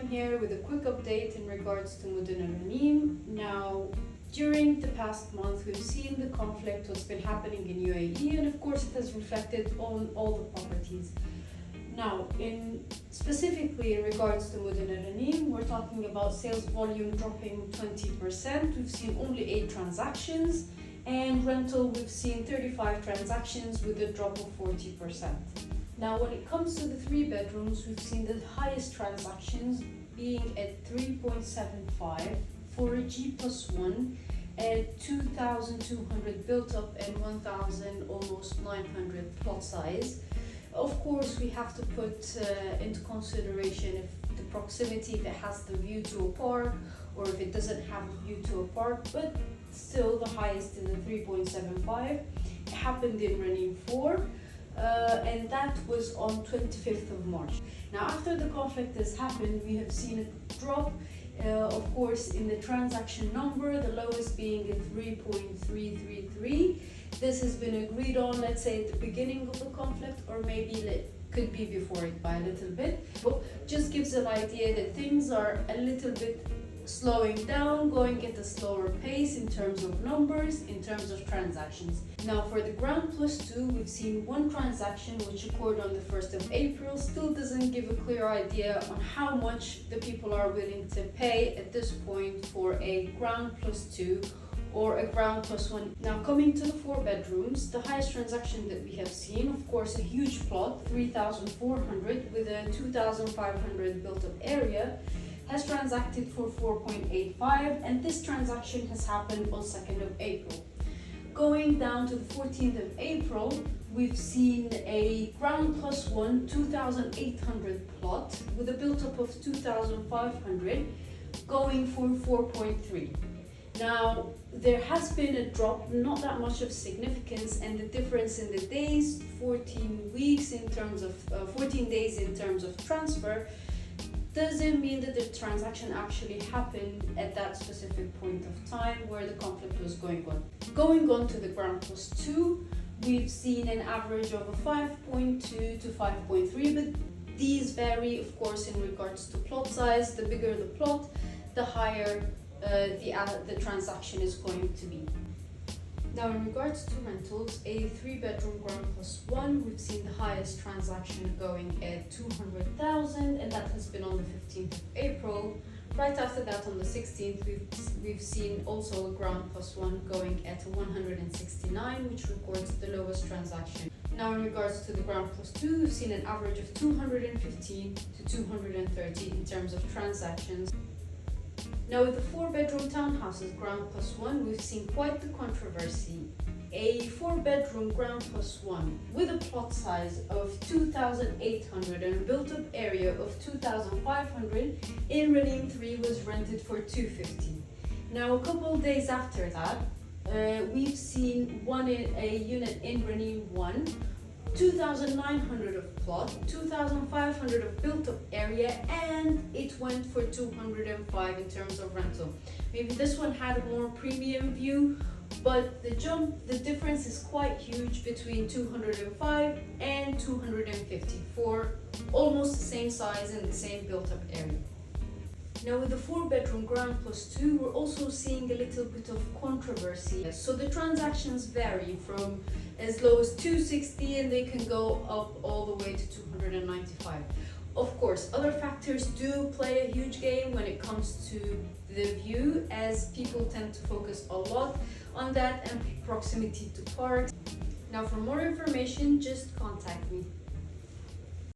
Ranim here with a quick update in regards to Mudon Al Ranim. Now, during the past month, we've seen the conflict, what's been happening in UAE, and of course it has reflected on all the properties. Now, specifically in regards to Mudon Al Ranim, we're talking about sales volume dropping 20%. We've seen only 8 transactions, and rental, we've seen 35 transactions with a drop of 40%. Now, when it comes to the 3 bedrooms, we've seen the highest transactions being at 3.75 for a G+1 at 2,200 built up and 1,000 almost 900 plot size. Of course, we have to put into consideration if the proximity, if it has the view to a park or if it doesn't have a view to a park, but still the highest in the 3.75. It happened in Ranim 4. And that was on 25th of March. Now, after the conflict has happened, we have seen a drop, of course, in the transaction number, the lowest being at 3.333. This has been agreed on, let's say, at the beginning of the conflict, or maybe it could be before it by a little bit. But just gives an idea that things are a little bit slowing down, going at a slower pace in terms of numbers, in terms of transactions. Now, for the ground plus 2, we've seen 1 transaction which occurred on the 1st of April. Still doesn't give a clear idea on how much the people are willing to pay at this point for a ground plus 2 or a ground plus 1. Now, coming to the 4 bedrooms, the highest transaction that we have seen, of course, a huge plot, 3,400 with a 2,500 built up area, has transacted for 4.85, and this transaction has happened on 2nd of April. Going down to the 14th of April, we've seen a ground plus 1 2,800 plot with a built-up of 2,500 going for 4.3. Now, there has been a drop, not that much of significance, and the difference in the days, 14 days in terms of transfer, doesn't mean that the transaction actually happened at that specific point of time where the conflict was going on. Going on to the ground plus 2, we've seen an average of a 5.2 to 5.3, but these vary, of course, in regards to plot size. The bigger the plot, the higher the transaction is going to be. Now, in regards to rentals, a 3-bedroom ground plus 1, we've seen the highest transaction going at 200,000, and that has been on the 15th of April. Right after that, on the 16th, we've seen also a ground plus 1 going at 169, which records the lowest transaction. Now, in regards to the ground plus 2, we've seen an average of 215 to 230 in terms of transactions. Now, with the 4-bedroom townhouses ground plus 1, we've seen quite the controversy. A 4-bedroom ground plus 1 with a plot size of 2,800 and a built-up area of 2,500 in Ranim 3 was rented for 250. Now, a couple of days after that, we've seen a unit in Ranim 1, 2,900 of plot, 2,500 of built-up area, and it went for 205 in terms of rental. Maybe this one had a more premium view, but the difference is quite huge between 205 and 250 for almost the same size and the same built-up area. Now, with the 4-bedroom ground plus 2, we're also seeing a little bit of controversy. So the transactions vary from as low as 260 and they can go up all the way to 295. Of course, other factors do play a huge game when it comes to the view, as people tend to focus a lot on that and proximity to parks. Now, for more information, just contact me.